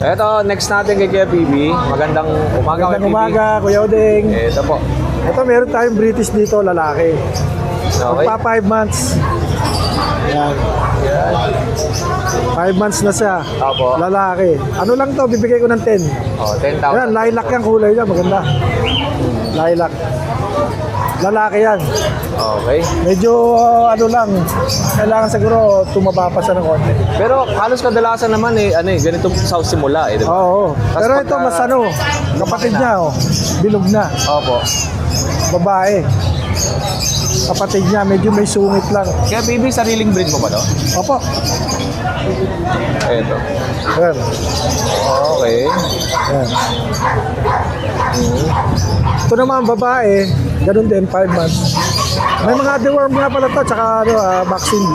Ito, next natin kay Kuya PB. Magandang umaga, Magandang Kuya PB. umaga, Kuya Odeng. Ito po. Ito, meron tayong British dito, lalaki. Okay. Magpa 5 months. Yan. 5 months na siya. Opo. Lalaki. Ano lang to, bibigay ko ng 10. Oh, 10,000. Ayan, lilac yan, kulay niya, maganda. Lilac. Lalaki yan. Okay. Medyo ano lang, kailangan siguro tumaba pa siya ng konti. Pero halos kadalasan naman ganito sa simula eh, di ba? Oo. Tas Pero pagka- ito mas ano, kapatid niya, oh, bilog na. Opo. Babae. Kapatid niya, medyo may sungit lang. Kaya PB, sariling breed mo ba to? Opo. Ito. Ayan. Okay. Ayan. Ito naman babae, ganun din, 5 months. May mga deworm nga pala to, tsaka vaccine.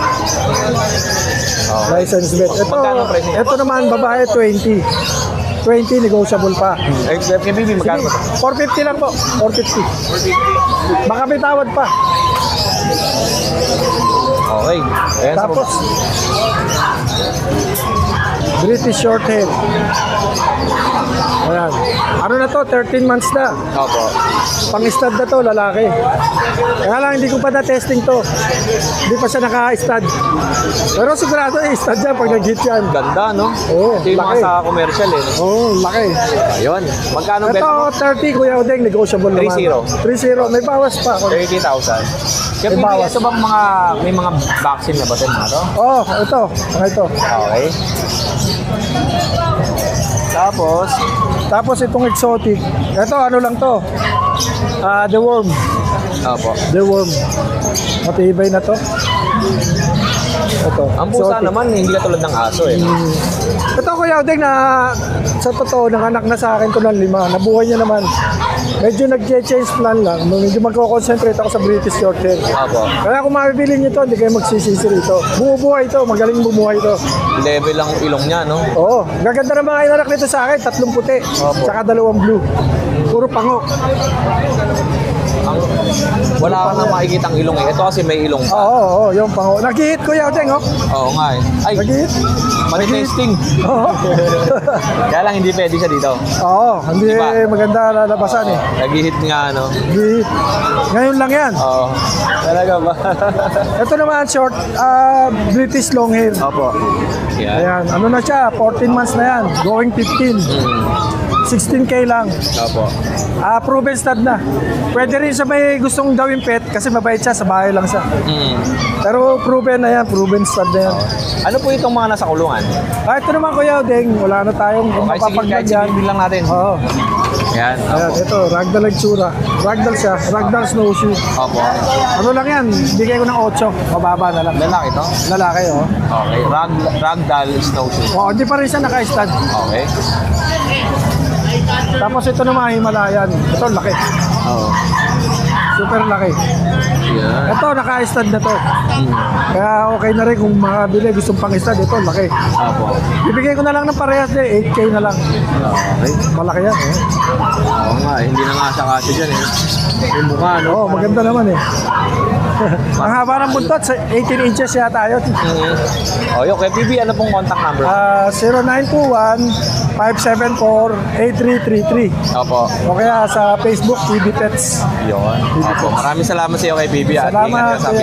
Okay. License vet. Magkano ang presyo? Ito naman babae, 20. 20, negotiable pa. Eh, Kaya PB, magkano ba to? 450 lang po, 450. Baka may tawad pa. Okay. Ayan, Tapos, British Shorthair. Ayan. Ano na to? 13 months na. Opo. Pang-stud na to, lalaki. Kaya lang, hindi ko pa na-testing to. Hindi pa siya naka-stud. Pero sigurado stud yan pag nag-hit yan. Ganda, no? Oo, Ito yung mga laki. sa commercial eh. Oo, laki. Ayun. Magkano bet Ito, mo? 30, Kuya Odeng, negotiable naman. 30. 30, may bawas pa. 30,000. Kaya May PB, bawas. ito bang may mga vaccine na ba ito mga to? Oh, ito. Ito. Okay. Tapos, Tapos itong exotic. Ito, ano lang to? The worm. opo. The worm. Matibay na to. Ito. Ang pusa exotic. naman, hindi katulad ng aso eh. Ito Kuya Odeng na sa totoo, nanganak na sa akin to ng 5. Nabuhay niya naman. Medyo nag-change plan lang. Medyo magko-concentrate ako sa British Shorthair. Opo. Kaya kung mabibili niyo to, hindi kayo magsisisi rito. Bumubuhay to, magaling bumuhay to. Level ang ilong niya, no? Oo, gaganda ng mga inanak nito sa akin, 3 puti, Opo. tsaka 2 blue. Puro pango. Ang, wala ka nang makikita ang ilong eh. Ito kasi may ilong pa. Oo, yung pango. Nag-hit Kuya Odeng, oh. Oo nga eh. Ay, Nag-hit. manifesting. Oo. Kaya lang hindi pwede siya dito. Oo, hindi Diba? maganda lalabasan eh. Nag-hit nga, no? Nag-hit. Ngayon lang yan. Oo. Talaga ba? Ito naman, short, British long hair. Opo. Yan. Ayan, ano na siya, 14 months na yan. Going 15. 16K lang. Opo. Proven stud na. Pwede rin sa may gustong gawin pet kasi mabait siya, sa bahay lang siya. Pero proven na yan, proven stud na yan. Ano po itong mga nasa kulungan? Ito naman Kuya Odeng, wala na tayong Kahit sige, kahit mapapagdagyan. sige, lang natin. Oo. Yan. Ayan, Opo. ito, ragdoll ang tsura. Ragdoll siya, ragdoll snowshoe. Opo. Ano lang yan, bigay ko ng 8, mababa na lang. Lalaki to? Lalaki, oh. Okay. Ragdoll snowshoe. Oo, hindi pa rin siya naka-stud. Okay. Tapos ito naman, Himalayan. Ito, laki. Oo. Super laki. Yan. Ito, naka-stud na to. Kaya okay na rin kung makabili, gustong pang-stud. Ito, laki. Opo. Bibigay ko na lang ng parehas din, 8K na lang. Okay. Malaki yan, eh. Oo nga, hindi na nga siya kasi dyan eh. Yung mukha, no? Oo, maganda naman eh. Ang haba ng buntot, 18 inches yata yun. O, yun, kay PB, ano pong contact number? 0921-574-8333. Opo. O kaya sa Facebook, PB Pets. Yun. Opo. Maraming salamat sa iyo kay PB at Salamat, ingat ka sa kuya.